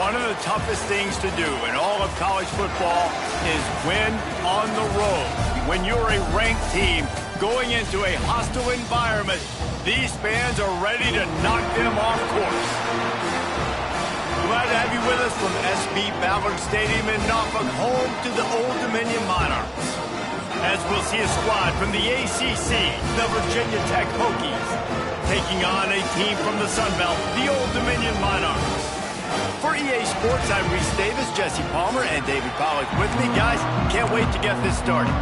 One of the toughest things to do in all of college football is win on the road. When you're a ranked team going into a hostile environment, these fans are ready to knock them off course. Glad to have you with us from SB Ballard Stadium in Norfolk, home to the Old Dominion Monarchs. As we'll see a squad from the ACC, the Virginia Tech Hokies, taking on a team from the Sun Belt, the Old Dominion Monarchs. For EA Sports, I'm Reese Davis, Jesse Palmer, and David Pollack with me. Guys, can't wait to get this started.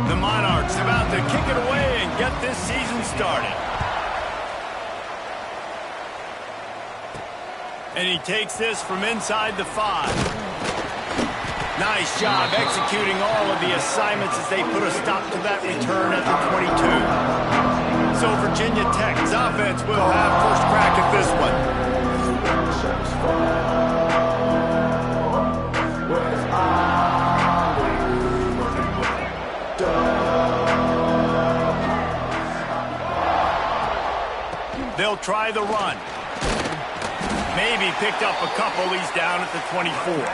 The Monarchs about to kick it away and get this season started. And he takes this from inside the 5. Nice job executing all of the assignments as they put a stop to that return at the 22. So Virginia Tech's offense will have first crack at this one. They'll try the run. Maybe picked up a couple. He's down at the 24.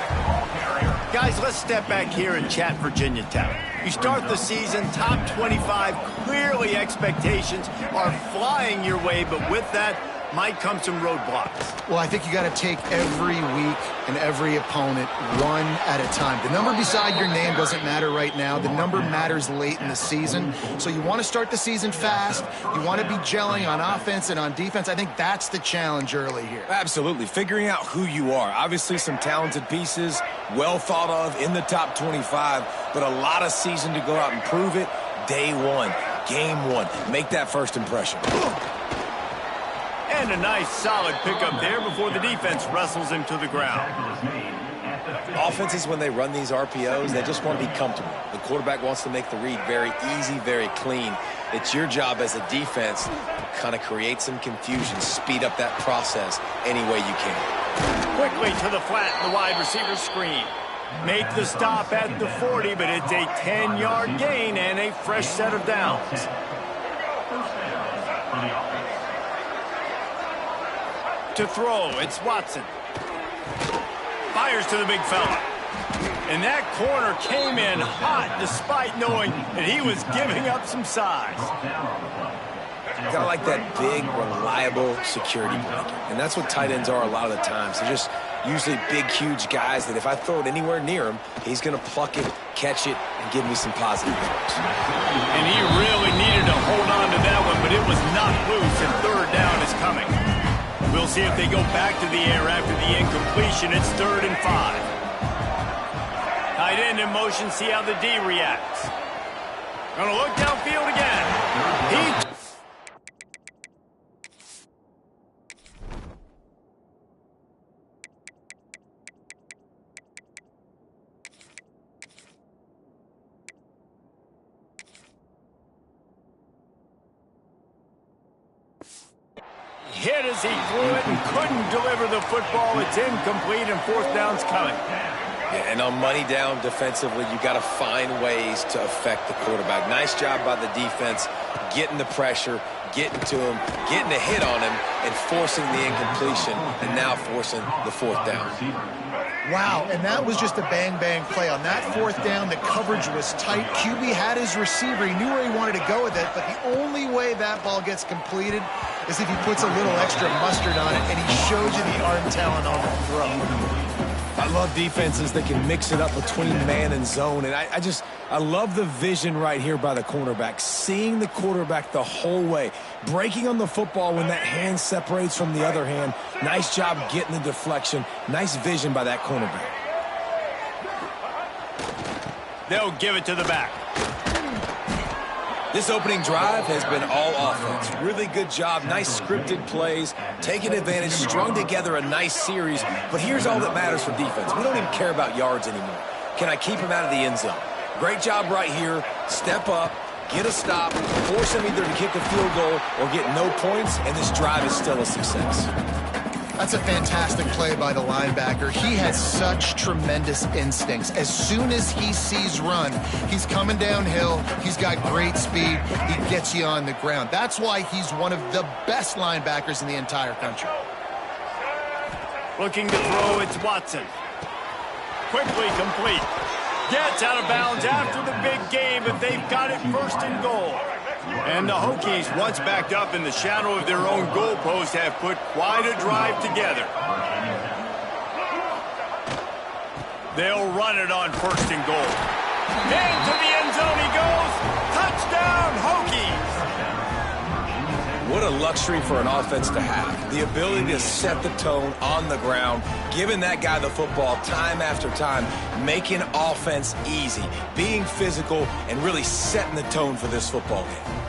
Guys, let's step back here and chat Virginia Tech. You start the season top 25. Clearly expectations are flying your way, but with that might come some roadblocks. Well, I think you got to take every week and every opponent one at a time. The number beside your name doesn't matter right now. The number matters late in the season. So you want to start the season fast. You want to be gelling on offense and on defense. I think that's the challenge early here. Absolutely. Figuring out who you are. Obviously some talented pieces, well thought of in the top 25, but a lot of season to go out and prove it. Day one, game one. Make that first impression. And a nice solid pickup there before the defense wrestles him to the ground. Offenses, when they run these RPOs, they just want to be comfortable. The quarterback wants to make the read very easy, very clean. It's your job as a defense to kind of create some confusion, speed up that process any way you can. Quickly to the flat, the wide receiver screen. Make the stop at the 40, but it's a 10-yard gain and a fresh set of downs. To throw, it's Watson. Fires to the big fella. And that corner came in hot despite knowing that he was giving up some size. Kind of like that big, reliable security blanket. And that's what tight ends are a lot of the times. They're just usually big, huge guys that if I throw it anywhere near him, he's going to pluck it, catch it, and give me some positive yards. And he really needed to hold on to that one, but it was knocked loose, and third down is coming. We'll see if they go back to the air after the incompletion. It's 3rd and 5. Tight end in motion, see how the D reacts. Gonna look downfield again. Hit as he threw it and couldn't deliver the football. It's incomplete and 4th down's coming. Yeah, and on money down defensively, you got to find ways to affect the quarterback. Nice job by the defense, getting the pressure, getting to him, getting a hit on him, and forcing the incompletion, and now forcing the 4th down. Wow, and that was just a bang-bang play. On that 4th down, the coverage was tight. QB had his receiver. He knew where he wanted to go with it, but the only way that ball gets completed is if he puts a little extra mustard on it, and he shows you the arm talent on the throw. I love defenses that can mix it up between man and zone, and I love the vision right here by the cornerback, seeing the quarterback the whole way, breaking on the football when that hand separates from the other hand. Nice job getting the deflection. Nice vision by that cornerback. They'll give it to the back. This opening drive has been all offense. Really good job, nice scripted plays, taking advantage, strung together a nice series. But here's all that matters for defense. We don't even care about yards anymore. Can I keep him out of the end zone? Great job right here. Step up, get a stop, force him either to kick a field goal or get no points, and this drive is still a success. That's a fantastic play by the linebacker. He has such tremendous instincts. As soon as he sees run, he's coming downhill. He's got great speed. He gets you on the ground. That's why he's one of the best linebackers in the entire country. Looking to throw, it's Watson. Quickly complete. Gets out of bounds after the big game, but they've got it first and goal. And the Hokies, once backed up in the shadow of their own goalpost, have put quite a drive together. They'll run it on first and goal. Into the end zone he goes. Touchdown, Hokies! What a luxury for an offense to have. The ability to set the tone on the ground, giving that guy the football time after time, making offense easy, being physical, and really setting the tone for this football game.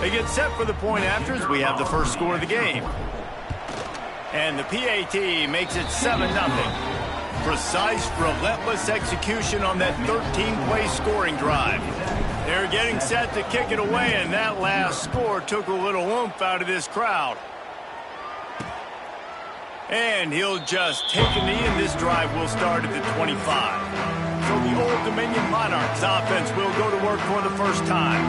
They get set for the point after as we have the first score of the game. And the PAT makes it 7-0. Precise, relentless execution on that 13-play scoring drive. They're getting set to kick it away, and that last score took a little oomph out of this crowd. And he'll just take a knee, and this drive will start at the 25. So the Old Dominion Monarchs offense will go to work for the first time.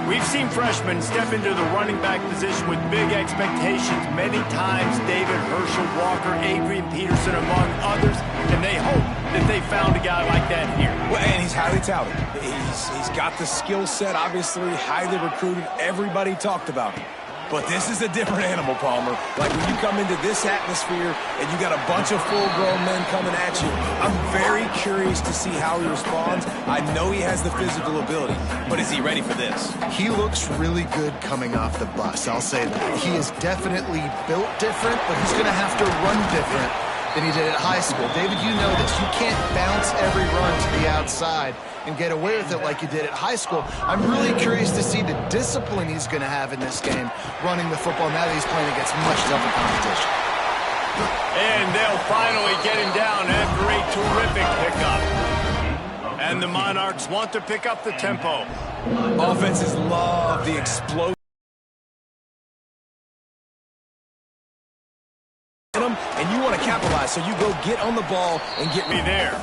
We've seen freshmen step into the running back position with big expectations many times. David Herschel Walker, Adrian Peterson, among others, and they hope that they found a guy like that here. Well, and he's highly touted. He's got the skill set, obviously, highly recruited. Everybody talked about him. But this is a different animal, Palmer. Like when you come into this atmosphere and you got a bunch of full-grown men coming at you, I'm very curious to see how he responds. I know he has the physical ability, but is he ready for this? He looks really good coming off the bus, I'll say that. He is definitely built different, but he's going to have to run different than he did at high school. David, you know this. You can't bounce every run to the outside and get away with it like you did at high school. I'm really curious to see the discipline he's going to have in this game running the football now that he's playing against much tougher competition. And they'll finally get him down after a terrific pickup. And the Monarchs want to pick up the tempo. Offenses love the explosion. And you want to capitalize, so you go get on the ball and get me there.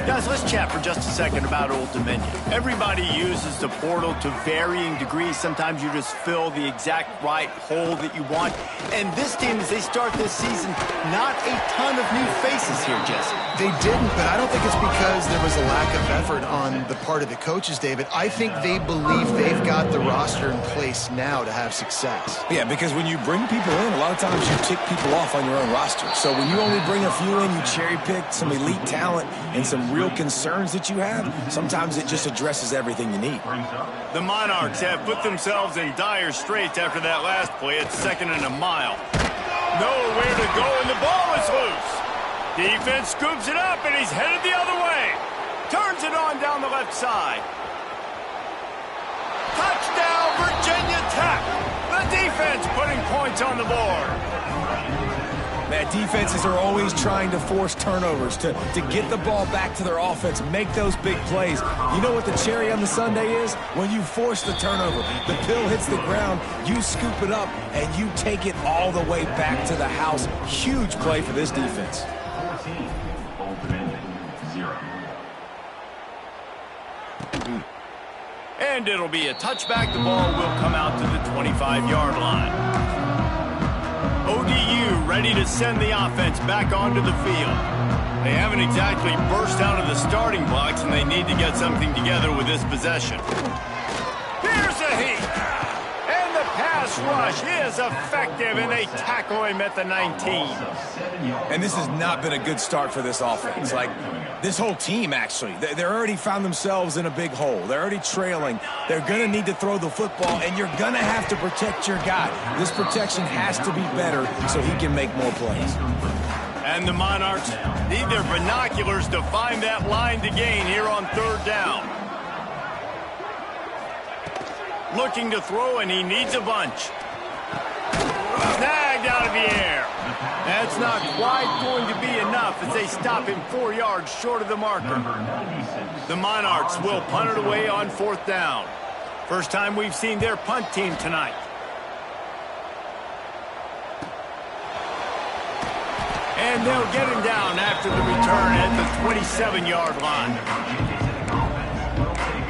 Guys, let's chat for just a second about Old Dominion. Everybody uses the portal to varying degrees. Sometimes you just fill the exact right hole that you want. And this team, as they start this season, not a ton of new faces here, Jesse. They didn't, but I don't think it's because there was a lack of effort on the part of the coaches, David. I think they believe they've got the roster in place now to have success. Yeah, because when you bring people in, a lot of times you tick people off on your own roster. So when you only bring a few in, you cherry-pick some elite talent and some real concerns that you have, sometimes it just addresses everything you need. The Monarchs have put themselves in dire straits after that last play. It's 2nd and a mile. Nowhere to go, and the ball is loose. Defense scoops it up, and he's headed the other way. Turns it on down the left side. Touchdown, Virginia Tech. The defense putting points on the board. Man, defenses are always trying to force turnovers to get the ball back to their offense, make those big plays. You know what the cherry on the sundae is? When you force the turnover, the pill hits the ground, you scoop it up, and you take it all the way back to the house. Huge play for this defense. 14, Old Dominion, 0. And it'll be a touchback. The ball will come out to the 25-yard line. ODU ready to send the offense back onto the field. They haven't exactly burst out of the starting blocks, and they need to get something together with this possession. Here's a heat. And the pass rush is effective, and they tackle him at the 19. And this has not been a good start for this offense. Like, this whole team, actually. They're already found themselves in a big hole. They're already trailing. They're going to need to throw the football, and you're going to have to protect your guy. This protection has to be better so he can make more plays. And the Monarchs need their binoculars to find that line to gain here on 3rd down. Looking to throw, and he needs a bunch. Snagged out of the air. That's not quite going to be enough as they stop him 4 yards short of the marker. The Monarchs will punt it away on 4th down. First time we've seen their punt team tonight. And they'll get him down after the return at the 27-yard line.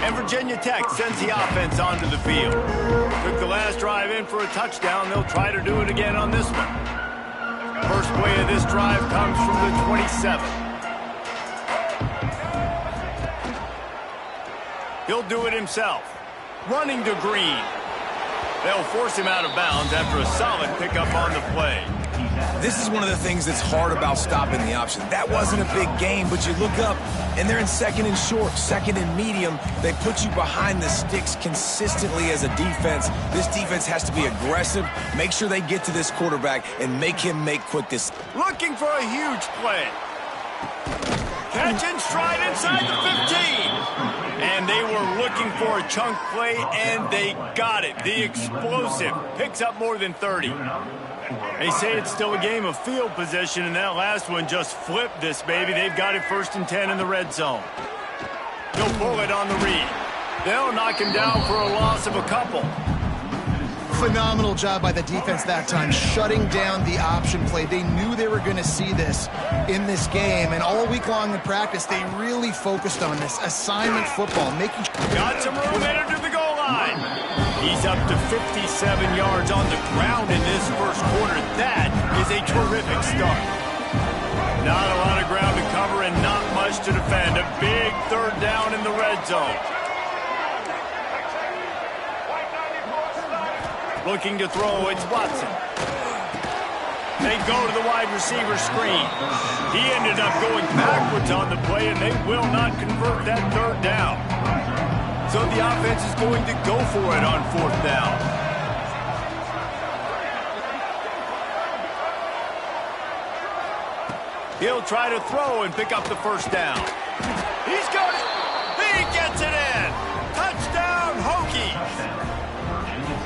And Virginia Tech sends the offense onto the field. Took the last drive in for a touchdown. They'll try to do it again on this one. First play of this drive comes from the 27. He'll do it himself. Running to Green. They'll force him out of bounds after a solid pickup on the play. This is one of the things that's hard about stopping the option. That wasn't a big gain, but you look up, and they're in 2nd and short, 2nd and medium. They put you behind the sticks consistently as a defense. This defense has to be aggressive, make sure they get to this quarterback, and make him make quick decisions. Looking for a huge play. Catch and stride inside the 15. And they were looking for a chunk play, and they got it. The explosive picks up more than 30. They say it's still a game of field position, and that last one just flipped this baby. They've got it 1st and 10 in the red zone. He'll pull it on the read. They'll knock him down for a loss of a couple. Phenomenal job by the defense that time, shutting down the option play. They knew they were going to see this in this game, and all week long in practice, they really focused on this assignment football, making sure. Got some room headed to the goal line. He's up to 57 yards on the ground in this first quarter. That is a terrific start. Not a lot of ground to cover and not much to defend. A big 3rd down in the red zone. Looking to throw, it's Watson. They go to the wide receiver screen. He ended up going backwards on the play, and they will not convert that 3rd down. So the offense is going to go for it on 4th down. He'll try to throw and pick up the 1st down. He's got it. He gets it in. Touchdown, Hokies.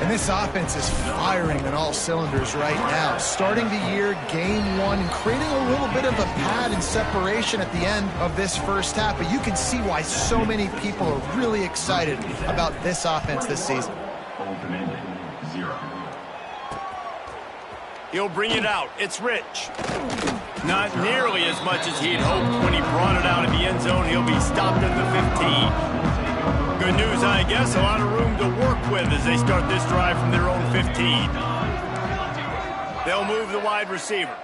And this offense is firing on all cylinders right now. Starting the year, game 1, and creating a little bit of a pad and separation at the end of this first half. But you can see why so many people are really excited about this offense this season. He'll bring it out. It's Rich. Not nearly as much as he'd hoped when he brought it out of the end zone. He'll be stopped at the 15. Good news, I guess, a lot of room to work with as they start this drive from their own 15. They'll move the wide receiver.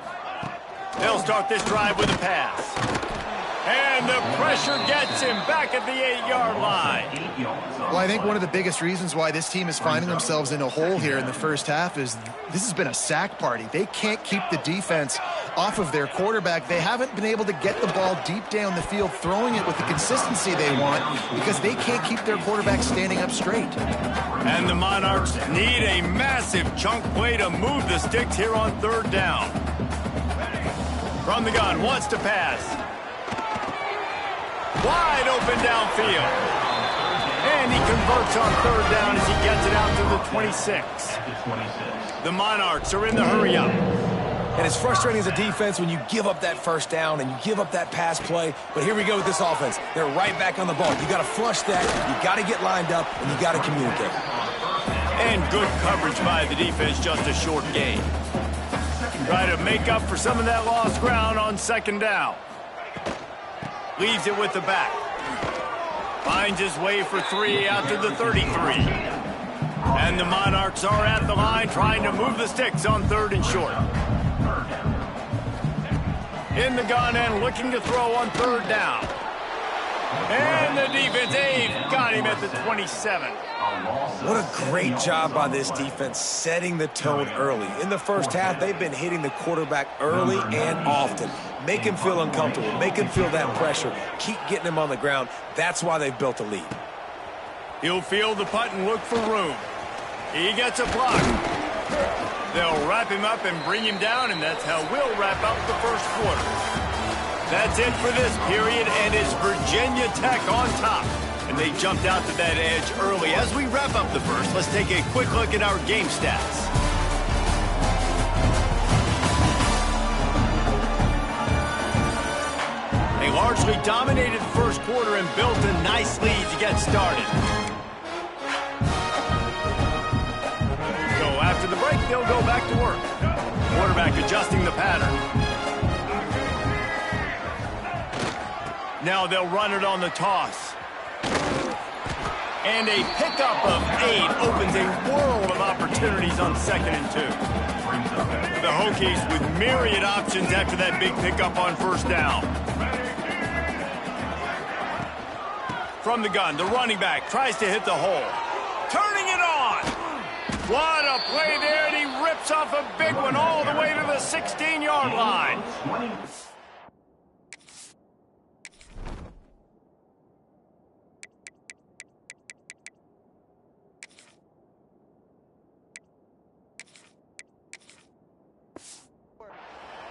They'll start this drive with a pass. And the pressure gets him back at the 8-yard line. Well, I think one of the biggest reasons why this team is finding themselves in a hole here in the first half is this has been a sack party. They can't keep the defense off of their quarterback. They haven't been able to get the ball deep down the field, throwing it with the consistency they want because they can't keep their quarterback standing up straight. And the Monarchs need a massive chunk play to move the sticks here on 3rd down. From the gun, wants to pass. Wide open downfield. And he converts on 3rd down as he gets it out to the 26. The Monarchs are in the hurry-up. And it's frustrating as a defense when you give up that 1st down and you give up that pass play. But here we go with this offense. They're right back on the ball. You got to flush that. You got to get lined up, and you got to communicate. And good coverage by the defense, just a short gain. Try to make up for some of that lost ground on 2nd down. Leaves it with the back. Finds his way for 3 out to the 33. And the Monarchs are at the line trying to move the sticks on 3rd and short. In the gun and looking to throw on 3rd down. And the defense, they've got him at the 27. What a great job by this defense setting the tone early. In the first half, they've been hitting the quarterback early and often. Make him feel uncomfortable. Make him feel that pressure. Keep getting him on the ground. That's why they've built a lead. He'll field the punt and look for room. He gets a block. They'll wrap him up and bring him down, and that's how we'll wrap up the first quarter. That's it for this period, and it's Virginia Tech on top. And they jumped out to that edge early. As we wrap up the first, let's take a quick look at our game stats. Largely dominated the first quarter and built a nice lead to get started. So after the break, they'll go back to work. Quarterback adjusting the pattern. Now they'll run it on the toss. And a pickup of 8 opens a world of opportunities on 2nd and 2. The Hokies with myriad options after that big pickup on 1st down. From the gun, the running back tries to hit the hole. Turning it on! What a play there, and he rips off a big one all the way to the 16-yard line.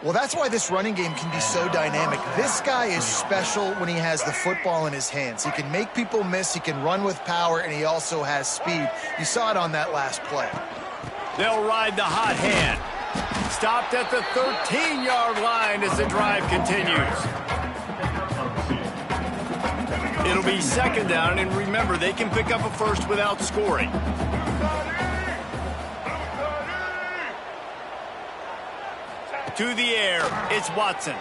Well, that's why this running game can be so dynamic. This guy is special when he has the football in his hands. He can make people miss, he can run with power, and he also has speed. You saw it on that last play. They'll ride the hot hand. Stopped at the 13-yard line as the drive continues. It'll be 2nd down, and remember, they can pick up a first without scoring. To the air, it's Watson.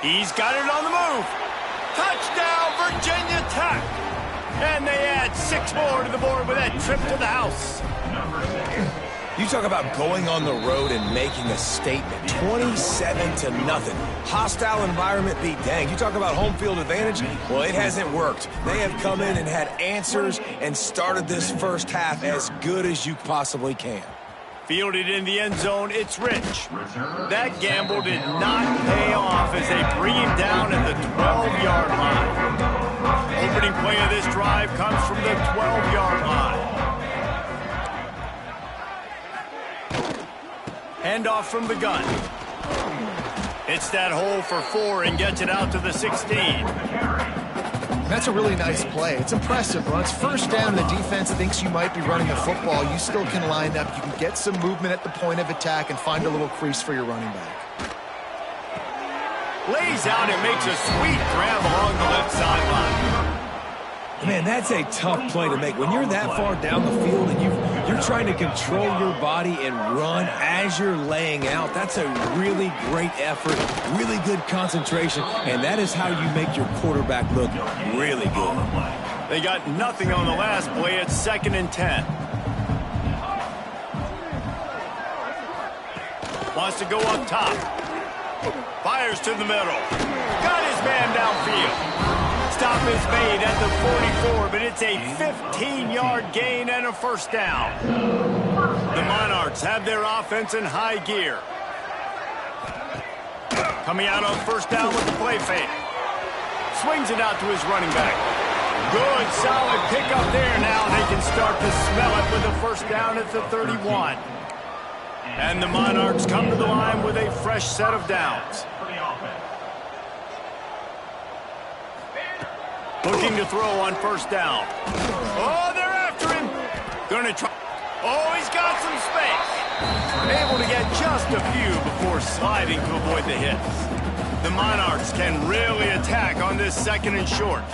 He's got it on the move. Touchdown, Virginia Tech. And they add 6 more to the board with that trip to the house. You talk about going on the road and making a statement. 27-0. Hostile environment be danged. You talk about home field advantage. Well, it hasn't worked. They have come in and had answers and started this first half as good as you possibly can. Fielded in the end zone, it's Rich. That gamble did not pay off as they bring him down at the 12-yard line. Opening play of this drive comes from the 12-yard line. Handoff from the gun. Hits that hole for 4 and gets it out to the 16. That's a really nice play. It's impressive. When it's 1st down, the defense thinks you might be running the football. You still can line up. You can get some movement at the point of attack and find a little crease for your running back. Lays out and makes a sweet grab along the left sideline. Man, that's a tough play to make. When you're that far down the field and you're trying to control your body and run as you're laying out, that's a really great effort, really good concentration, and that is how you make your quarterback look really good. They got nothing on the last play. It's 2nd and 10. Wants to go up top. Fires to the middle. Got his man downfield. Stop is made at the 44, but it's a 15-yard gain and a 1st down. The Monarchs have their offense in high gear. Coming out on 1st down with the play fake. Swings it out to his running back. Good, solid pickup there. Now they can start to smell it with a 1st down at the 31. And the Monarchs come to the line with a fresh set of downs. Looking to throw on 1st down. Oh, they're after him. Gonna try. Oh, he's got some space. Able to get just a few before sliding to avoid the hits. The Monarchs can really attack on this 2nd and short.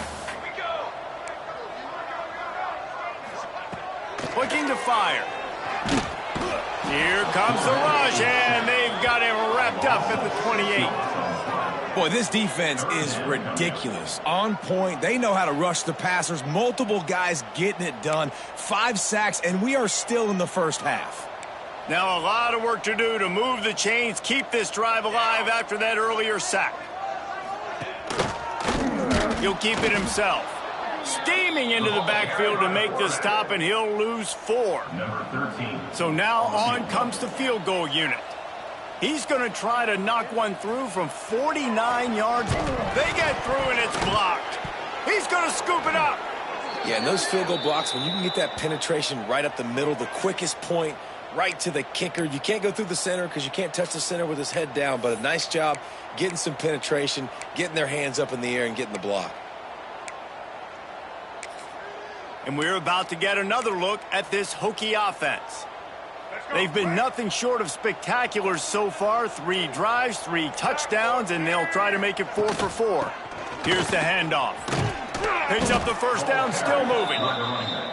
Looking to fire. Here comes the rush, and they've got him wrapped up at the 28. Boy, this defense is ridiculous. On point. They know how to rush the passers. Multiple guys getting it done. 5 sacks, and we are still in the first half. Now a lot of work to do to move the chains, keep this drive alive after that earlier sack. He'll keep it himself. Steaming into the backfield to make the stop, and he'll lose 4. So now on comes the field goal unit. He's going to try to knock one through from 49 yards. They get through, and it's blocked. He's going to scoop it up. Yeah, and those field goal blocks, when you can get that penetration right up the middle, the quickest point, right to the kicker. You can't go through the center because you can't touch the center with his head down, but a nice job getting some penetration, getting their hands up in the air, and getting the block. And we're about to get another look at this Hokie offense. They've been nothing short of spectacular so far. 3 drives, 3 touchdowns, and they'll try to make it 4 for 4. Here's the handoff. Picks up the first down, still moving.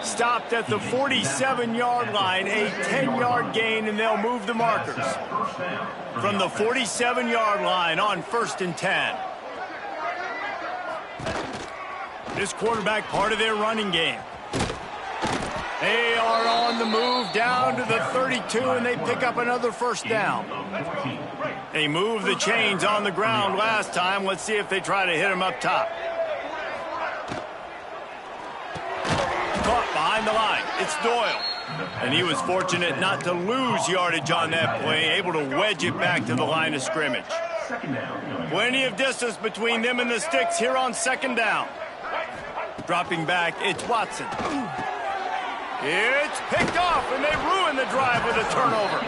Stopped at the 47-yard line, a 10-yard gain, and they'll move the markers. From the 47-yard line on 1st and 10. This quarterback part of their running game. They are on the move down to the 32, and they pick up another first down. They moved the chains on the ground last time. Let's see if they try to hit him up top. Caught behind the line. It's Doyle. And he was fortunate not to lose yardage on that play, able to wedge it back to the line of scrimmage. Plenty of distance between them and the sticks here on 2nd down. Dropping back, it's Watson. It's picked off, and they ruin the drive with a turnover.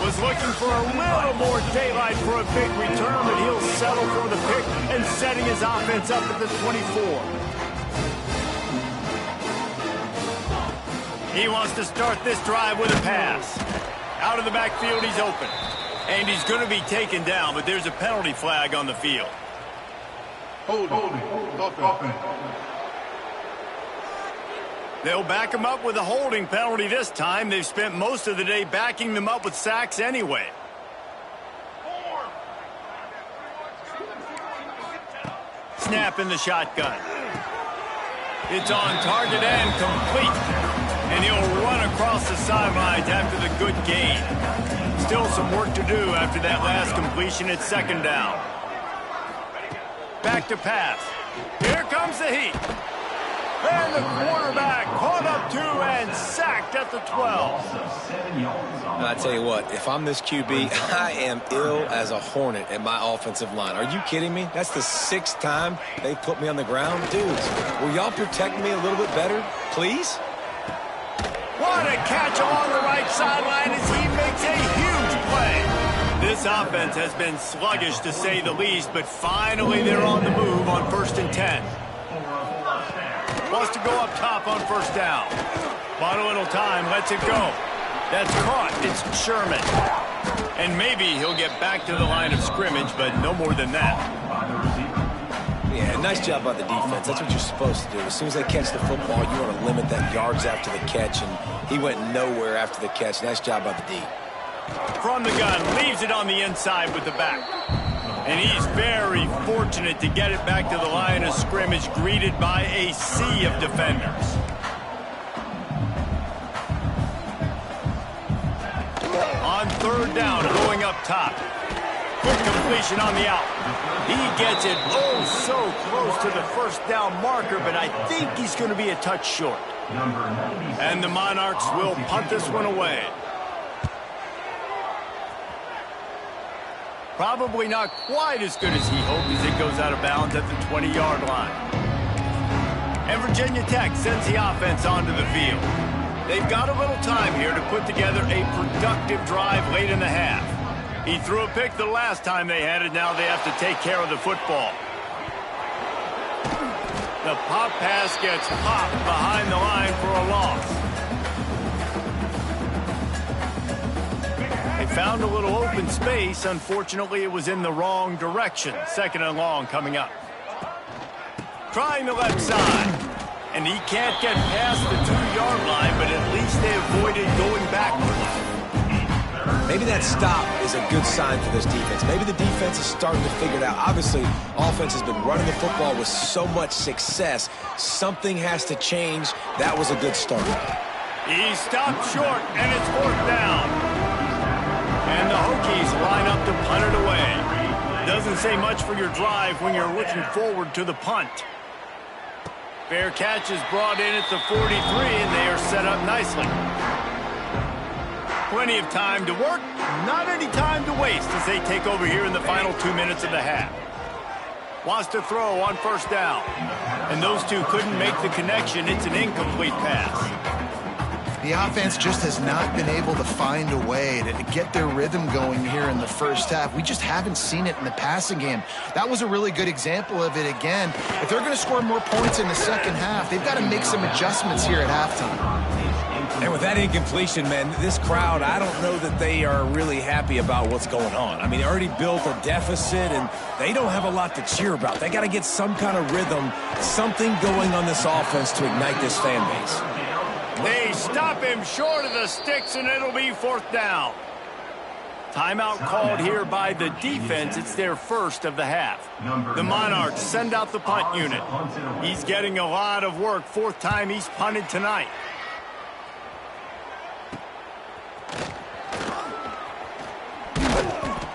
Was looking for a little more daylight for a big return, but he'll settle for the pick and setting his offense up at the 24. He wants to start this drive with a pass. Out of the backfield, he's open. And he's going to be taken down, but there's a penalty flag on the field. Holding. They'll back him up with a holding penalty this time. They've spent most of the day backing them up with sacks anyway. Snap in the shotgun. It's on target and complete. And he'll run across the sidelines after the good gain. Still some work to do after that last completion at 2nd down. Back to pass. Here comes the heat. And the quarterback caught up 2 and sacked at the 12. I tell you what, if I'm this QB, I am ill as a hornet at my offensive line. Are you kidding me? That's the 6th time they put me on the ground. Dudes, will y'all protect me a little bit better, please? What a catch along the right sideline as he makes a huge play. This offense has been sluggish to say the least, but finally they're on the move on 1st and 10. Wants to go up top on 1st down. Bought a little time, lets it go. That's caught. It's Sherman. And maybe he'll get back to the line of scrimmage, but no more than that. Yeah, nice job by the defense. That's what you're supposed to do. As soon as they catch the football, you want to limit that yards after the catch, and he went nowhere after the catch. Nice job by the D. From the gun, leaves it on the inside with the back. And he's very fortunate to get it back to the line of scrimmage, greeted by a sea of defenders. On 3rd down, going up top. Quick completion on the out. He gets it so close to the 1st down marker, but I think he's going to be a touch short. And the Monarchs will punt this one away. Probably not quite as good as he hoped as it goes out of bounds at the 20-yard line. And Virginia Tech sends the offense onto the field. They've got a little time here to put together a productive drive late in the half. He threw a pick the last time they had it. Now they have to take care of the football. The pop pass gets popped behind the line for a loss. They found a little open space. Unfortunately, it was in the wrong direction. 2nd and long coming up. Trying the left side. And he can't get past the 2-yard line, but at least they avoided going backwards. Maybe that stop is a good sign for this defense. Maybe the defense is starting to figure it out. Obviously, offense has been running the football with so much success. Something has to change. That was a good start. He stopped short, and it's 4th down. And the Hokies line up to punt it away. Doesn't say much for your drive when you're looking forward to the punt. Fair catch is brought in at the 43, and they are set up nicely. Plenty of time to work, not any time to waste as they take over here in the final 2 minutes of the half. Wants to throw on 1st down. And those two couldn't make the connection. It's an incomplete pass. The offense just has not been able to find a way to get their rhythm going here in the 1st half. We just haven't seen it in the passing game. That was a really good example of it again. If they're going to score more points in the 2nd half, they've got to make some adjustments here at halftime. And with that incompletion, man, this crowd, I don't know that they are really happy about what's going on. I mean, they already built a deficit, and they don't have a lot to cheer about. They got to get some kind of rhythm, something going on this offense to ignite this fan base. They stop him short of the sticks, and it'll be 4th down. Timeout called here by the defense. It's their first of the half. The Monarchs send out the punt unit. He's getting a lot of work. 4th time he's punted tonight.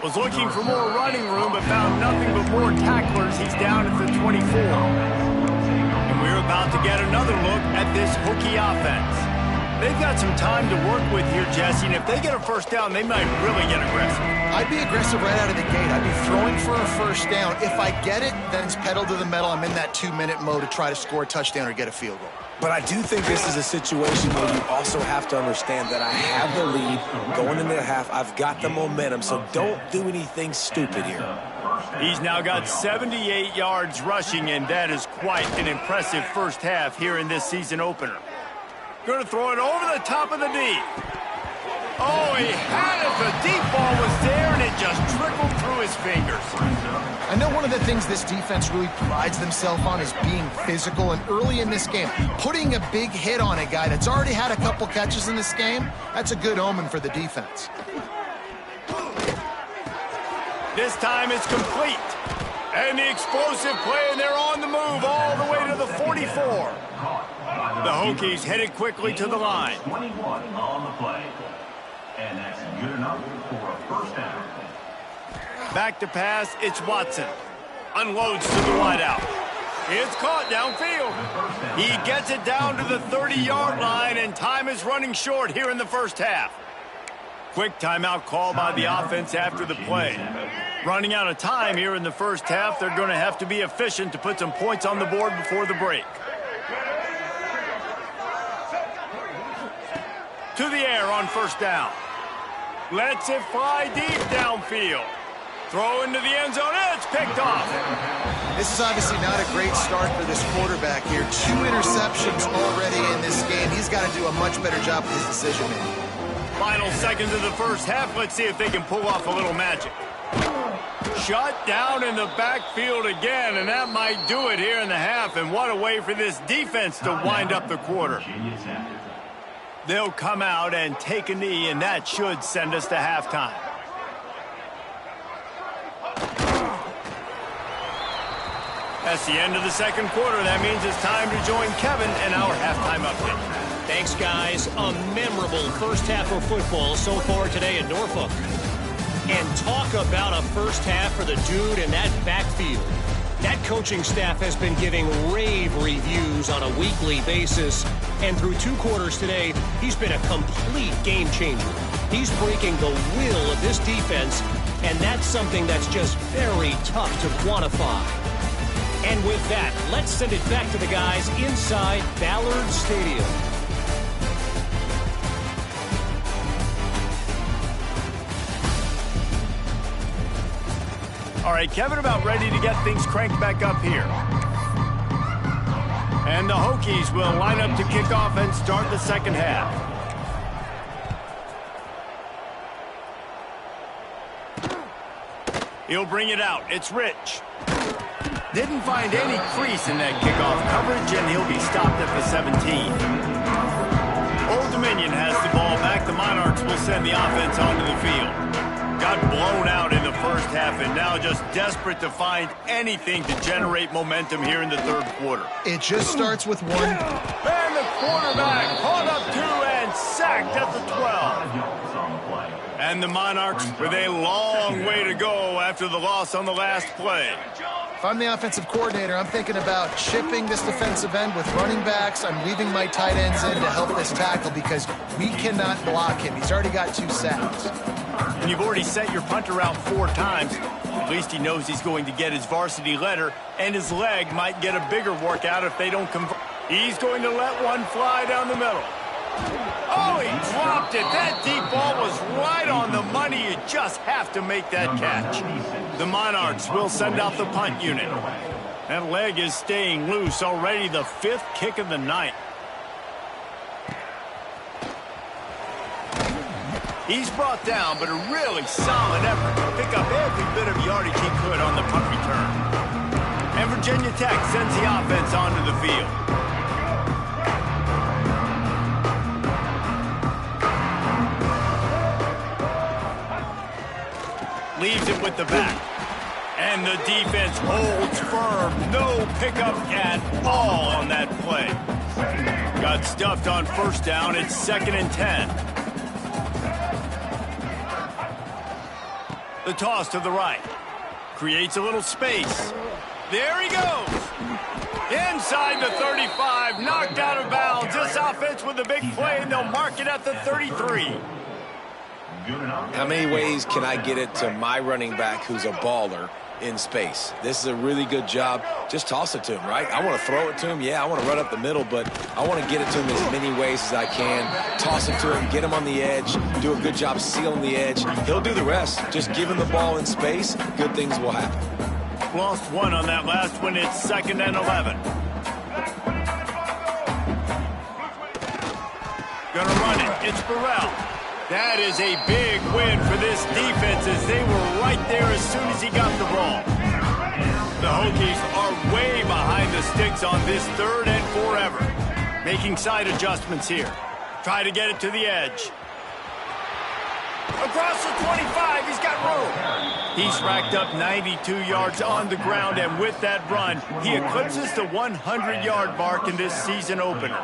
Was looking for more running room, but found nothing but more tacklers. He's down at the 24. And we're about to get another look at this Hokie offense. They've got some time to work with here, Jesse, and if they get a 1st down, they might really get aggressive. I'd be aggressive right out of the gate. I'd be throwing for a 1st down. If I get it, then it's pedal to the metal. I'm in that 2-minute mode to try to score a touchdown or get a field goal. But I do think this is a situation where you also have to understand that I have the lead going into the half. I've got the momentum, so don't do anything stupid here. He's now got 78 yards rushing, and that is quite an impressive first half here in this season opener. Going to throw it over the top of the D. Oh, he had it. The deep ball was there, and it just trickled through his fingers. I know one of the things this defense really prides themselves on is being physical, and early in this game, putting a big hit on a guy that's already had a couple catches in this game, that's a good omen for the defense. This time it's complete. And the explosive play, and they're on the move all the way to the 44. The Hokies headed quickly to the line. 21 on the play. And that's good enough for a 1st down. Back to pass, it's Watson. Unloads to the wideout. It's caught downfield. He gets it down to the 30-yard line, and time is running short here in the first half. Quick timeout call by the offense after the play. Running out of time here in the first half, they're going to have to be efficient to put some points on the board before the break. To the air on 1st down. Lets it fly deep downfield. Throw into the end zone. It's picked off. This is obviously not a great start for this quarterback here. 2 interceptions already in this game. He's got to do a much better job with his decision-making. Final seconds of the first half. Let's see if they can pull off a little magic. Shut down in the backfield again, and that might do it here in the half. And what a way for this defense to wind up the quarter. They'll come out and take a knee, and that should send us to halftime. That's the end of the second quarter. That means it's time to join Kevin in our halftime update. Thanks, guys. A memorable first half of football so far today at Norfolk. And talk about a first half for the dude in that backfield. That coaching staff has been giving rave reviews on a weekly basis. And through 2 quarters today, he's been a complete game changer. He's breaking the will of this defense, and that's something that's just very tough to quantify. And with that, let's send it back to the guys inside Ballard Stadium. All right, Kevin, about ready to get things cranked back up here. And the Hokies will line up to kick off and start the second half. He'll bring it out. It's Rich. Didn't find any crease in that kickoff coverage, and he'll be stopped at the 17. Old Dominion has the ball back. The Monarchs will send the offense onto the field. Got blown out in the first half, and now just desperate to find anything to generate momentum here in the third quarter. It just starts with one. And the quarterback caught up 2 and sacked at the 12. And the Monarchs with a long way to go after the loss on the last play. If I'm the offensive coordinator, I'm thinking about chipping this defensive end with running backs. I'm leaving my tight ends in to help this tackle because we cannot block him. He's already got 2 sacks. And you've already sent your punter out 4 times. At least he knows he's going to get his varsity letter, and his leg might get a bigger workout if they don't convert. He's going to let one fly down the middle. Oh, he dropped it. That deep ball was right on the money. You just have to make that catch. The Monarchs will send out the punt unit. That leg is staying loose already, the 5th kick of the night. He's brought down, but a really solid effort to pick up every bit of yardage he could on the punt return. And Virginia Tech sends the offense onto the field. Leaves it with the back. And the defense holds firm. No pickup at all on that play. Got stuffed on first down. It's 2nd and 10. The toss to the right. Creates a little space. There he goes. Inside the 35. Knocked out of bounds. This offense with a big play, and they'll mark it at the 33. How many ways can I get it to my running back who's a baller in space? This is a really good job. Just toss it to him, right? I want to throw it to him. Yeah, I want to run up the middle, but I want to get it to him as many ways as I can. Toss it to him, get him on the edge, do a good job sealing the edge. He'll do the rest. Just give him the ball in space, good things will happen. Lost one on that last one. It's 2nd and 11. Gonna run it. It's Burrell. That is a big win for this defense as they were right there as soon as he got the ball. The Hokies are way behind the sticks on this 3rd and forever. Making side adjustments here. Try to get it to the edge. Across the 25, he's got room. He's racked up 92 yards on the ground, and with that run, he eclipses the 100-yard mark in this season opener.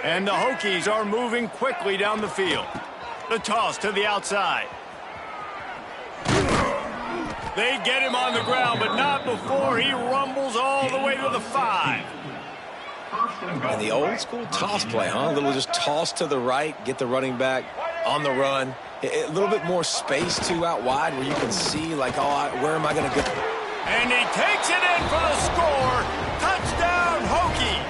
And the Hokies are moving quickly down the field. The toss to the outside. They get him on the ground, but not before he rumbles all the way to the 5. And the old school toss play, huh? A little just toss to the right, get the running back on the run. A little bit more space, too, out wide where you can see, like, oh, where am I going to go? And he takes it in for the score. Touchdown, Hokies.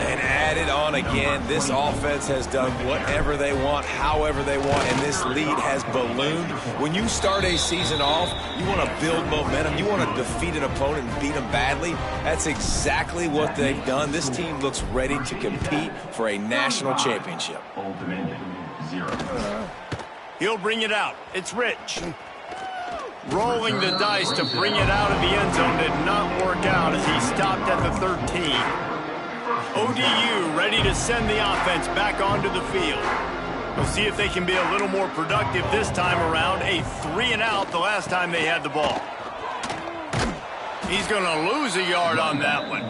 And add it on again. This offense has done whatever they want, however they want, and this lead has ballooned. When you start a season off, you want to build momentum. You want to defeat an opponent and beat them badly. That's exactly what they've done. This team looks ready to compete for a national championship. He'll bring it out. It's Rich. Rolling the dice to bring it out of the end zone did not work out as he stopped at the 13. ODU ready to send the offense back onto the field. We'll see if they can be a little more productive this time around. A 3-and-out the last time they had the ball. He's going to lose a yard on that one.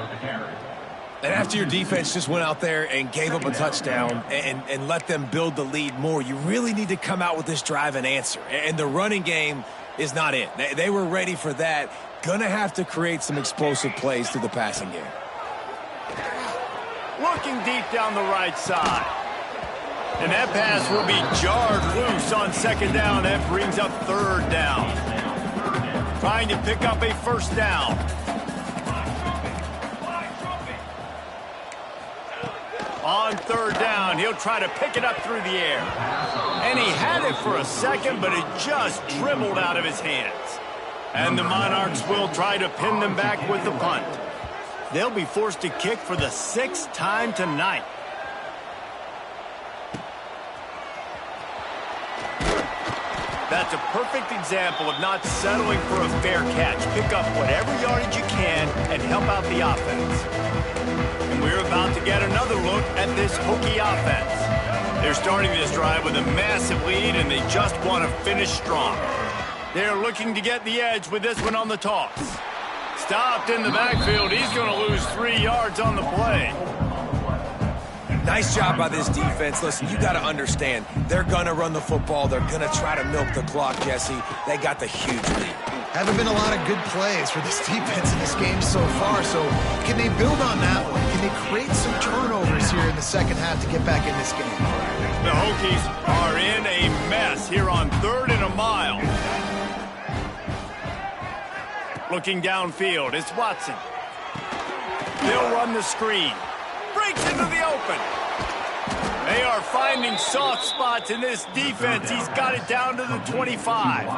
And after your defense just went out there and gave up a touchdown and let them build the lead more, you really need to come out with this drive and answer. And the running game is not it. They were ready for that. Going to have to create some explosive plays through the passing game. Looking deep down the right side. And that pass will be jarred loose on 2nd down. That brings up 3rd down. Trying to pick up a 1st down. On 3rd down, he'll try to pick it up through the air. And he had it for a second, but it just dribbled out of his hands. And the Monarchs will try to pin them back with the punt. They'll be forced to kick for the 6th time tonight. That's a perfect example of not settling for a fair catch. Pick up whatever yardage you can and help out the offense. And we're about to get another look at this Hokie offense. They're starting this drive with a massive lead, and they just want to finish strong. They're looking to get the edge with this one on the toss. Stopped in the backfield. He's going to lose 3 yards on the play. Nice job by this defense. Listen, you got to understand, they're going to run the football. They're going to try to milk the clock, Jesse. They got the huge lead. Haven't been a lot of good plays for this defense in this game so far, so can they build on that one? Can they create some turnovers here in the second half to get back in this game? The Hokies are in a mess here on 3rd and a mile. Looking downfield, it's Watson. They'll run the screen. Breaks into the open. They are finding soft spots in this defense. He's got it down to the 25.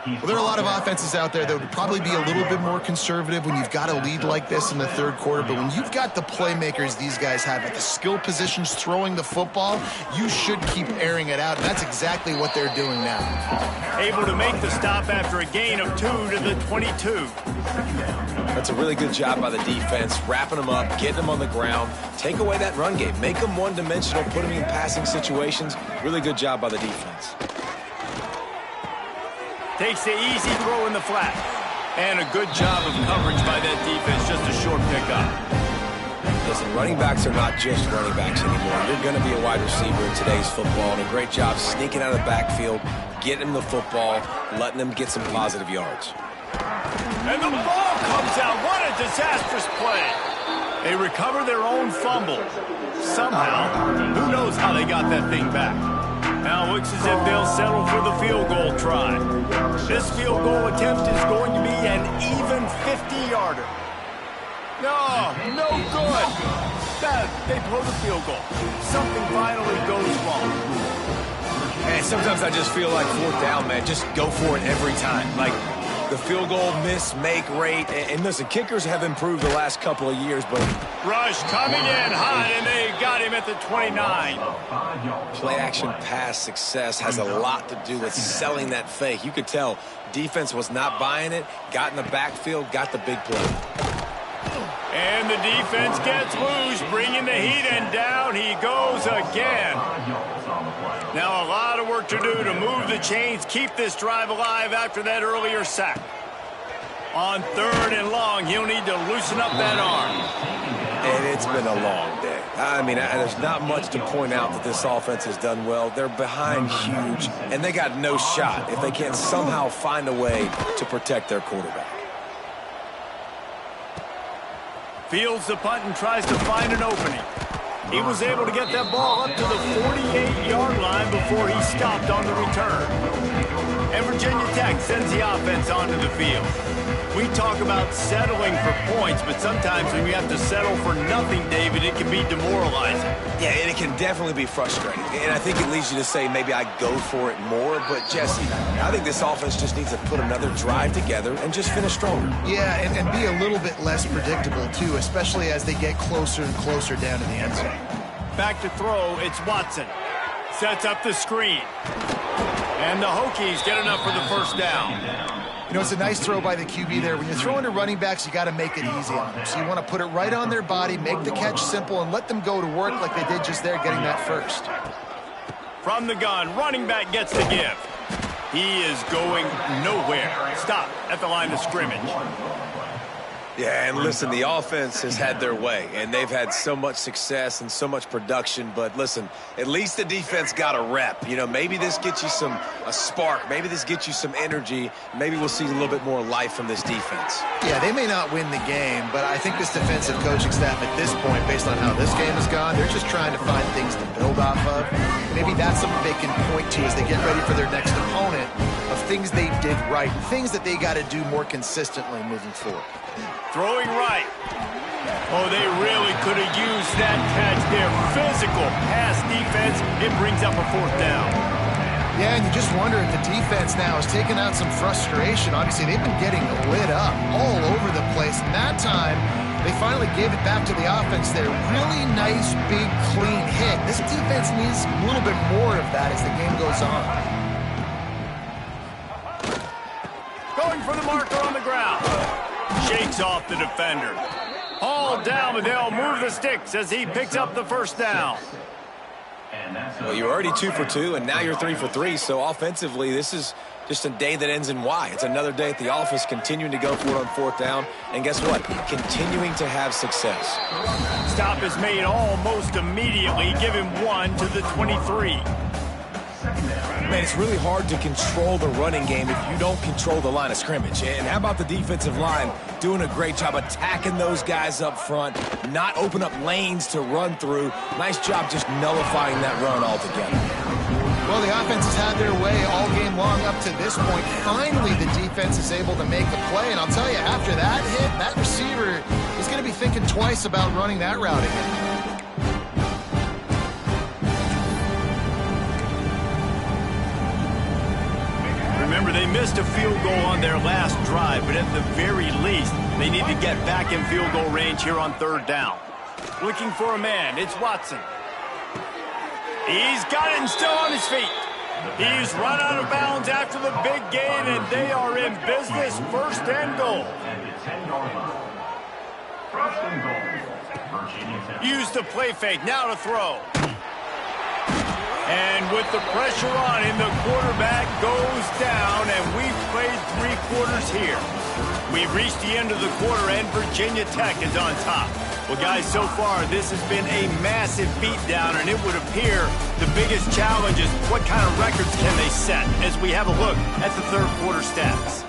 Well, there are a lot of offenses out there that would probably be a little bit more conservative when you've got a lead like this in the third quarter. But when you've got the playmakers these guys have at the skill positions throwing the football, you should keep airing it out. And that's exactly what they're doing now. Able to make the stop after a gain of 2 to the 22. That's a really good job by the defense, wrapping them up, getting them on the ground, take away that run game, make them one-dimensional, put them in passing situations. Really good job by the defense. Takes the easy throw in the flat. And a good job of coverage by that defense, just a short pickup. Listen, running backs are not just running backs anymore. You're going to be a wide receiver in today's football, and a great job sneaking out of the backfield, getting them the football, letting them get some positive yards. And the ball comes out. What a disastrous play. They recover their own fumble. Somehow, who knows how they got that thing back. Now looks as if they'll settle for the field goal try. This field goal attempt is going to be an even 50-yarder. No good. They blow the field goal. Something finally goes wrong. And sometimes I just feel like fourth down, man, just go for it every time. Like the field goal miss-make rate. And listen, kickers have improved the last couple of years, but Rush coming in hot, and they got him at the 29. play-action pass success has a lot to do with selling that fake. You could tell defense was not buying it, got in the backfield, got the big play. And the defense gets loose, bringing the heat, and down he goes again. Now a lot of work to do to move the chains, keep this drive alive after that earlier sack. On 3rd and long, he'll need to loosen up that arm. And it's been a long day. I mean, there's not much to point out that this offense has done well. They're behind huge, and they got no shot if they can't somehow find a way to protect their quarterback. Fields the punt and tries to find an opening. He was able to get that ball up to the 48-yard line before he stopped on the return. And Virginia Tech sends the offense onto the field. We talk about settling for points, but sometimes when you have to settle for nothing, David, it can be demoralizing. Yeah, and it can definitely be frustrating. And I think it leads you to say maybe I go for it more. But, Jesse, I think this offense just needs to put another drive together and just finish stronger. Yeah, and be a little bit less predictable, too, especially as they get closer and closer down to the end zone. Back to throw, it's Watson. Sets up the screen. And the Hokies get enough for the first down. You know, it's a nice throw by the QB there. When you're throwing to running backs, you got to make it easy on them. So you want to put it right on their body, make the catch simple, and let them go to work like they did just there, getting that first. From the gun, running back gets the give. He is going nowhere. Stop at the line of scrimmage. Yeah, and listen, the offense has had their way, and they've had so much success and so much production. But listen, at least the defense got a rep. You know, maybe this gets you a spark. Maybe this gets you some energy. Maybe we'll see a little bit more life from this defense. Yeah, they may not win the game, but I think this defensive coaching staff at this point, based on how this game has gone, they're just trying to find things to build off of. Maybe that's something they can point to as they get ready for their next opponent, of things they did right, things that they got to do more consistently moving forward. Throwing right. Oh, they really could have used that catch there. Physical pass defense. It brings up a 4th down. Yeah, and you just wonder if the defense now has taken out some frustration. Obviously, they've been getting lit up all over the place. And that time, they finally gave it back to the offense there. Really nice, big, clean hit. This defense needs a little bit more of that as the game goes on. Going for the marker on the ground. Shakes off the defender. Hauled down, but they'll move the sticks as he picks up the first down. Well, you're already 2 for 2, and now you're 3 for 3. So offensively, this is just a day that ends in Y. It's another day at the office, continuing to go for it on 4th down. And guess what? Continuing to have success. Stop is made almost immediately. Give him 1 to the 23. Man, it's really hard to control the running game if you don't control the line of scrimmage. And how about the defensive line doing a great job attacking those guys up front, not open up lanes to run through. Nice job just nullifying that run altogether. Well, the offense has had their way all game long up to this point. Finally, the defense is able to make the play. And I'll tell you, after that hit, that receiver is going to be thinking twice about running that route again. Remember, they missed a field goal on their last drive, but at the very least, they need to get back in field goal range here on 3rd down. Looking for a man. It's Watson. He's got it and still on his feet. He's run out of bounds after the big gain, and they are in business. 1st and goal. Use the play fake. Now to throw. And with the pressure on him, the quarterback goes down, and we've played 3 quarters here. We've reached the end of the quarter, and Virginia Tech is on top. Well, guys, so far, this has been a massive beatdown, and it would appear the biggest challenge is what kind of records can they set as we have a look at the 3rd quarter stats.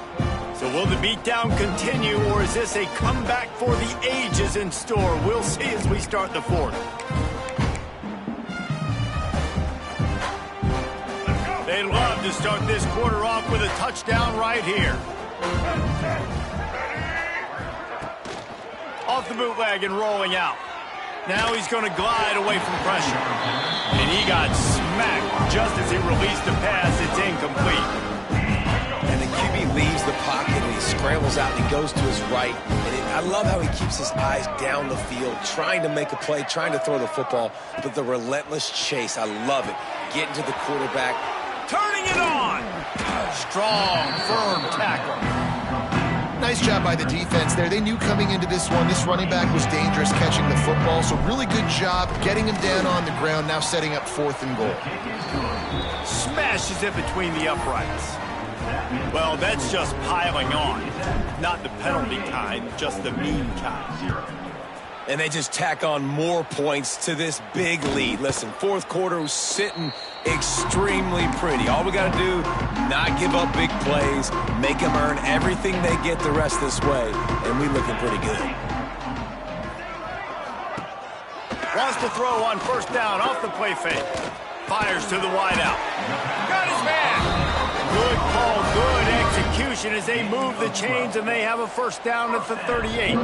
So will the beatdown continue, or is this a comeback for the ages in store? We'll see as we start the 4th. They'd love to start this quarter off with a touchdown right here. Off the bootleg and rolling out. Now he's going to glide away from pressure. And he got smacked just as he released the pass. It's incomplete. And the QB leaves the pocket and he scrambles out and he goes to his right. And I love how he keeps his eyes down the field, trying to make a play, trying to throw the football, but the relentless chase, I love it. Getting to the quarterback. Turning it on. Strong, firm tackle. Nice job by the defense there. They knew coming into this one, this running back was dangerous catching the football, so really good job getting him down on the ground, now setting up 4th and goal. Smashes it between the uprights. Well, that's just piling on. Not the penalty kind, just the mean kind. And they just tack on more points to this big lead. Listen, 4th quarter was sitting extremely pretty. All we got to do, not give up big plays, make them earn everything they get the rest this way, and we looking pretty good. Wants to throw on 1st down off the play fake. Fires to the wideout. Got his man. Good call, good execution as they move the chains, and they have a 1st down at the 38.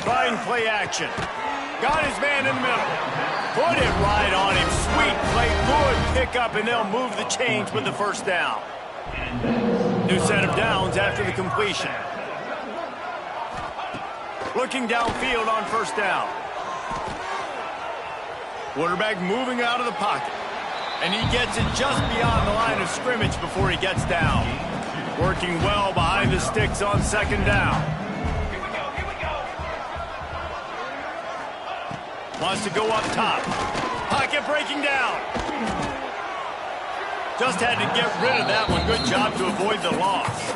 Trying play action. Got his man in the middle. Put it right on him. Sweet play. Good pickup, and they'll move the chains with the 1st down. New set of downs after the completion. Looking downfield on 1st down. Quarterback moving out of the pocket. And he gets it just beyond the line of scrimmage before he gets down. Working well behind the sticks on 2nd down. Wants to go up top. Pocket breaking down. Just had to get rid of that one. Good job to avoid the loss.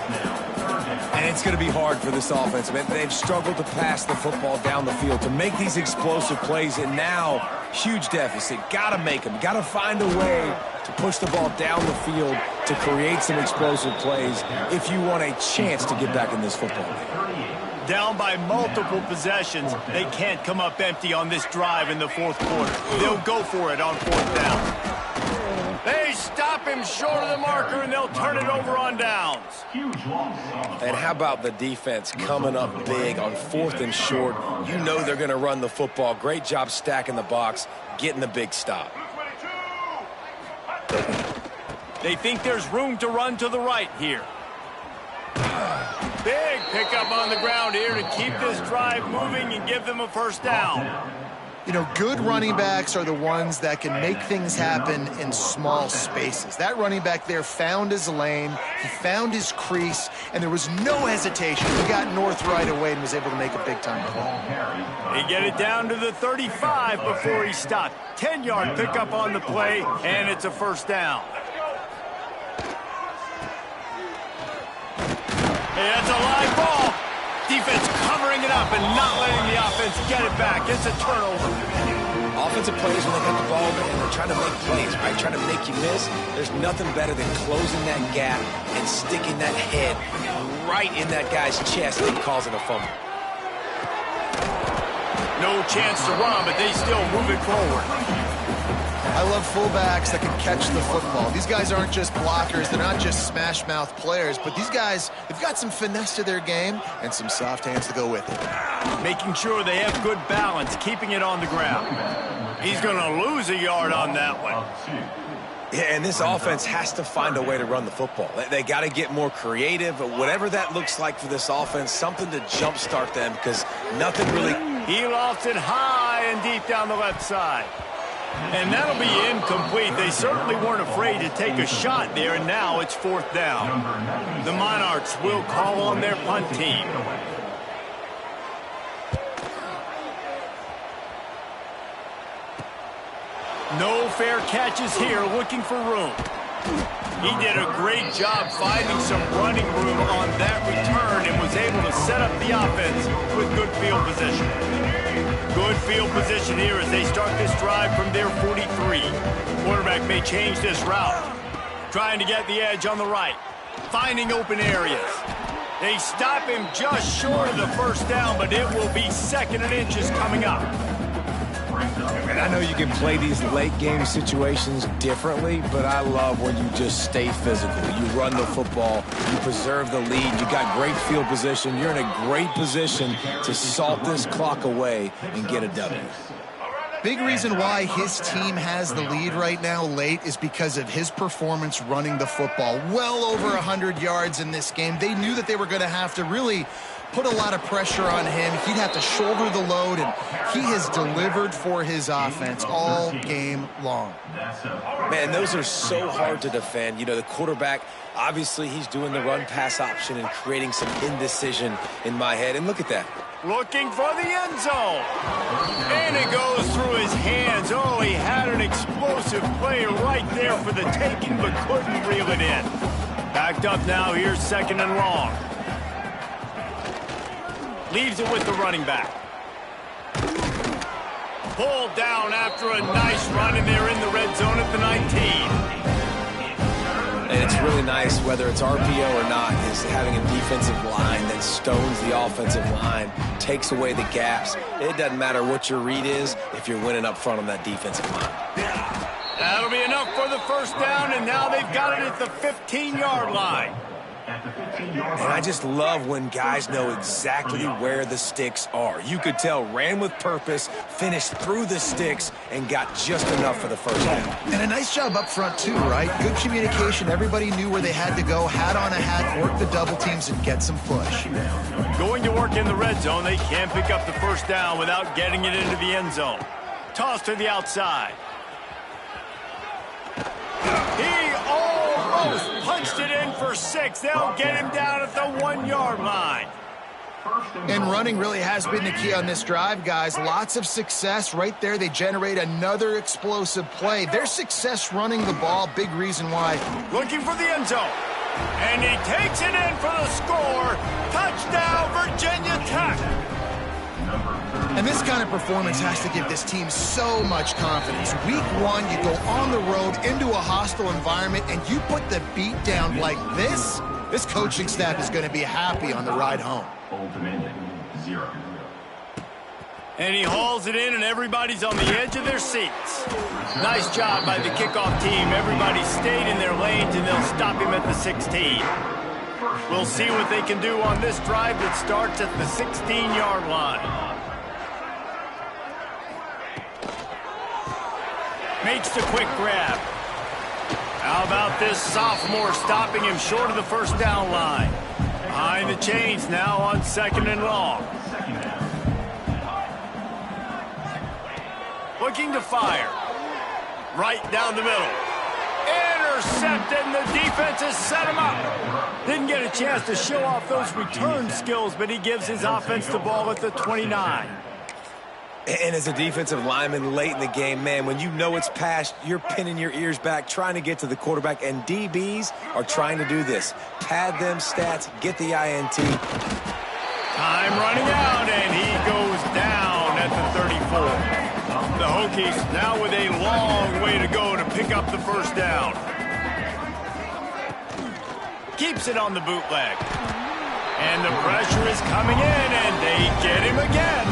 And it's going to be hard for this offense, man. They've struggled to pass the football down the field, to make these explosive plays, and now, huge deficit. Got to make them. Got to find a way to push the ball down the field to create some explosive plays if you want a chance to get back in this football game. Down by multiple possessions, they can't come up empty on this drive in the 4th quarter. They'll go for it on 4th down. They stop him short of the marker, and they'll turn it over on downs. And how about the defense coming up big on 4th and short? You know they're going to run the football. Great job stacking the box, getting the big stop. They think there's room to run to the right here. Big pickup on the ground here to keep this drive moving and give them a 1st down. You know, good running backs are the ones that can make things happen in small spaces. That running back there found his lane, he found his crease, and there was no hesitation. He got north right away and was able to make a big-time play. They get it down to the 35 before he stopped. 10-yard pickup on the play, and it's a 1st down. Hey, that's a live ball. Defense covering it up and not letting the offense get it back. It's a turnover. Offensive players, when they got the ball, man, they're trying to make plays, right? Trying to make you miss. There's nothing better than closing that gap and sticking that head right in that guy's chest and causing a fumble. No chance to run, but they still move it forward. I love fullbacks that can catch the football. These guys aren't just blockers. They're not just smash-mouth players. But these guys, they've got some finesse to their game and some soft hands to go with it. Making sure they have good balance, keeping it on the ground. He's going to lose a yard on that one. Yeah, and this offense has to find a way to run the football. They got to get more creative, whatever that looks like for this offense, something to jumpstart them because nothing really... He lofts it high and deep down the left side. And that'll be incomplete. They certainly weren't afraid to take a shot there, and now it's 4th down. The Monarchs will call on their punt team. No fair catches here, looking for room. He did a great job finding some running room on that return and was able to set up the offense with good field position. Good field position here as they start this drive from their 43. Quarterback may change this route. Trying to get the edge on the right. Finding open areas. They stop him just short of the first down, but it will be 2nd and inches coming up. And I know you can play these late game situations differently, but I love when you just stay physical. You run the football, you preserve the lead, you got great field position, you're in a great position to salt this clock away and get a W. Big reason why his team has the lead right now late is because of his performance running the football. Well over 100 yards in this game. They knew that they were going to have to really put a lot of pressure on him. He'd have to shoulder the load, and he has delivered for his offense all game long. Man, those are so hard to defend. You know, the quarterback, obviously he's doing the run-pass option and creating some indecision in my head. And look at that. Looking for the end zone. And it goes through his hands. Oh, he had an explosive play right there for the taking, but couldn't reel it in. Backed up now, here's 2nd and long. Leaves it with the running back. Pulled down after a nice run, and they're in the red zone at the 19. And it's really nice, whether it's RPO or not, is having a defensive line that stones the offensive line, takes away the gaps. It doesn't matter what your read is if you're winning up front on that defensive line. That'll be enough for the first down, and now they've got it at the 15-yard line. And I just love when guys know exactly where the sticks are. You could tell, ran with purpose, finished through the sticks, and got just enough for the first down. And a nice job up front, too, right? Good communication. Everybody knew where they had to go, hat on a hat, work the double teams, and get some push. Going to work in the red zone, they can't pick up the first down without getting it into the end zone. Toss to the outside. He almost punched it in for 6. They'll get him down at the 1-yard line. And running really has been the key on this drive, guys. Lots of success right there. They generate another explosive play. Their success running the ball, big reason why. Looking for the end zone. And he takes it in for the score. Touchdown, Virginia Tech. And this kind of performance has to give this team so much confidence. Week 1, you go on the road into a hostile environment, and you put the beat down like this. This coaching staff is going to be happy on the ride home. And he hauls it in, and everybody's on the edge of their seats. Nice job by the kickoff team. Everybody stayed in their lanes, and they'll stop him at the 16. We'll see what they can do on this drive that starts at the 16-yard line. Makes the quick grab. How about this sophomore stopping him short of the first down line? Behind the chains now on 2nd and long. Looking to fire. Right down the middle. Intercepted, and the defense has set him up. Didn't get a chance to show off those return skills, but he gives his offense the ball at the 29. And as a defensive lineman late in the game, man, when you know it's past, you're pinning your ears back, trying to get to the quarterback, and DBs are trying to do this. Pad them stats, get the INT. Time running out, and he goes down at the 34. The Hokies now with a long way to go to pick up the first down. Keeps it on the bootleg. And the pressure is coming in, and they get him again.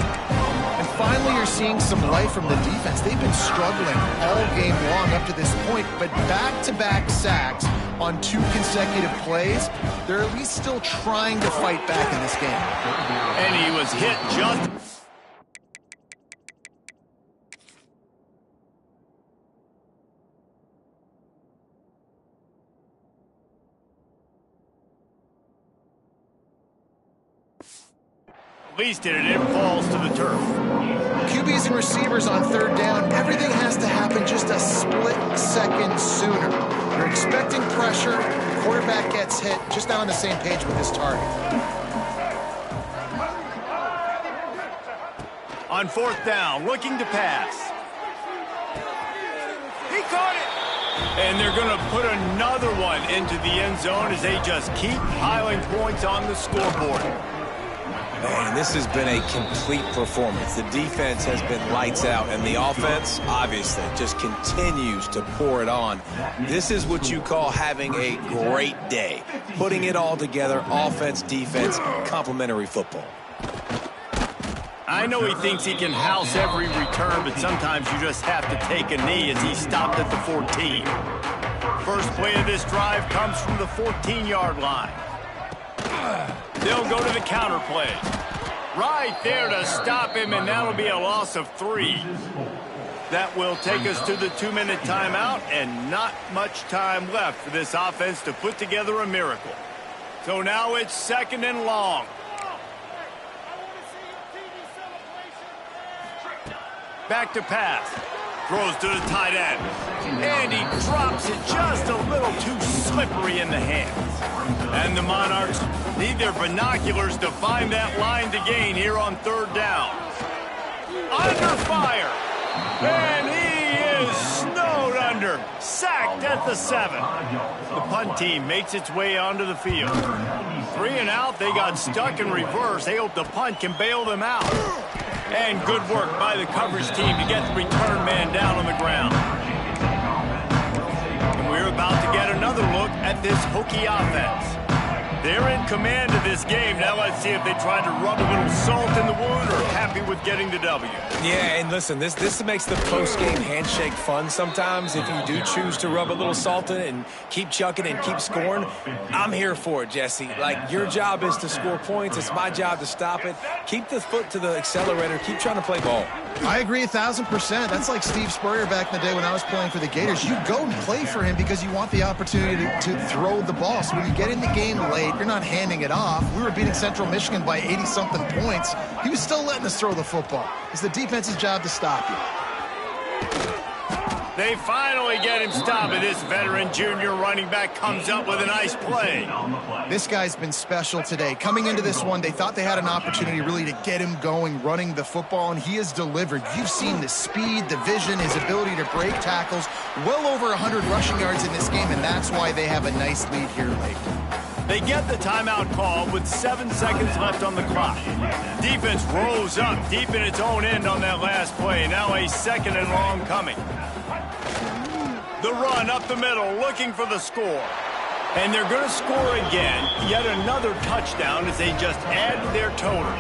And finally, you're seeing some life from the defense. They've been struggling all game long up to this point, but back-to-back sacks on 2 consecutive plays, they're at least still trying to fight back in this game. And he was hit just... least it falls to the turf. QBs and receivers on third down, everything has to happen just a split second sooner. You're expecting pressure, the quarterback gets hit, just not on the same page with his target. On fourth down, looking to pass. He caught it! And they're going to put another one into the end zone as they just keep piling points on the scoreboard. Man, this has been a complete performance. The defense has been lights out, and the offense, obviously, just continues to pour it on. This is what you call having a great day. Putting it all together, offense, defense, complementary football. I know he thinks he can house every return, but sometimes you just have to take a knee as he stopped at the 14. First play of this drive comes from the 14-yard line. They'll go to the counter play. Right there to stop him, and that'll be a loss of 3. That will take us to the 2-minute timeout, and not much time left for this offense to put together a miracle. So now it's 2nd and long. Back to pass. Throws to the tight end. And he drops it just a little too slippery in the hands. And the Monarchs need their binoculars to find that line to gain here on third down. Under fire. And he is snowed under. Sacked at the 7. The punt team makes its way onto the field. 3 and out. They got stuck in reverse. They hope the punt can bail them out. And good work by the coverage team to get the return man down on the ground. And we're about to get another look at this Hokie offense. They're in command of this game. Now let's see if they try to rub a little salt in the wound or happy with getting the W. Yeah, and listen, this makes the post-game handshake fun sometimes. If you do choose to rub a little salt in it and keep chucking and keep scoring, I'm here for it, Jesse. Like, your job is to score points. It's my job to stop it. Keep the foot to the accelerator. Keep trying to play ball. I agree 1,000%. That's like Steve Spurrier back in the day when I was playing for the Gators. You go and play for him because you want the opportunity to throw the ball. So when you get in the game late, you're not handing it off. We were beating Central Michigan by 80-something points. He was still letting us throw the football. It's the defense's job to stop you. They finally get him stopped, and this veteran junior running back comes up with a nice play. This guy's been special today. Coming into this one, they thought they had an opportunity really to get him going, running the football, and he has delivered. You've seen the speed, the vision, his ability to break tackles. Well over 100 rushing yards in this game, and that's why they have a nice lead here late. They get the timeout call with 7 seconds left on the clock. Defense rolls up deep in its own end on that last play. Now a 2nd and long coming. The run up the middle, looking for the score. And they're going to score again. Yet another touchdown as they just add to their total.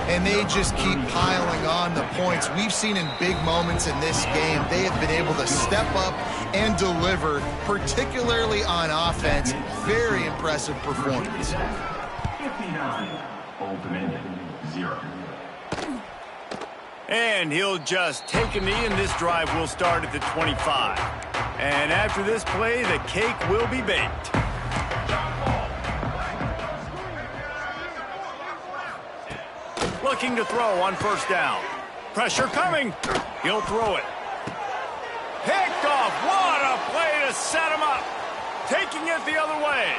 And they just keep piling on the points. We've seen in big moments in this game, they have been able to step up and deliver, particularly on offense. Very impressive performance. 59, Old Dominion, 0. And he'll just take a knee, and this drive will start at the 25. And after this play, the cake will be baked. Looking to throw on first down. Pressure coming. He'll throw it. Picked off. What a play to set him up. Taking it the other way.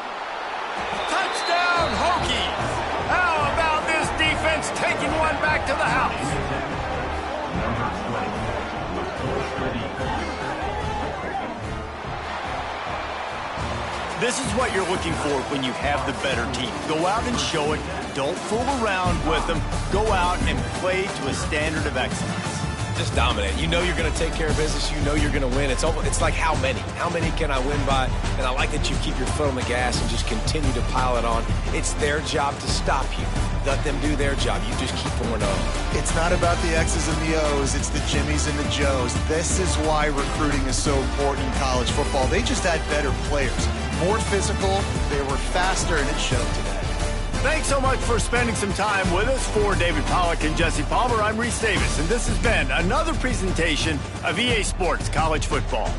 Touchdown, Hokies. How about this defense taking one back to the house? This is what you're looking for when you have the better team. Go out and show it. Don't fool around with them. Go out and play to a standard of excellence. Just dominate. You know you're going to take care of business. You know you're going to win. It's like how many? How many can I win by? And I like that you keep your foot on the gas and just continue to pile it on. It's their job to stop you. Let them do their job. You just keep pouring on. It's not about the X's and the O's. It's the Jimmies and the Joes. This is why recruiting is so important in college football. They just had better players. More physical, they were faster, and it showed today. Thanks so much for spending some time with us. For David Pollack and Jesse Palmer, I'm Reese Davis, and this has been another presentation of EA Sports College Football.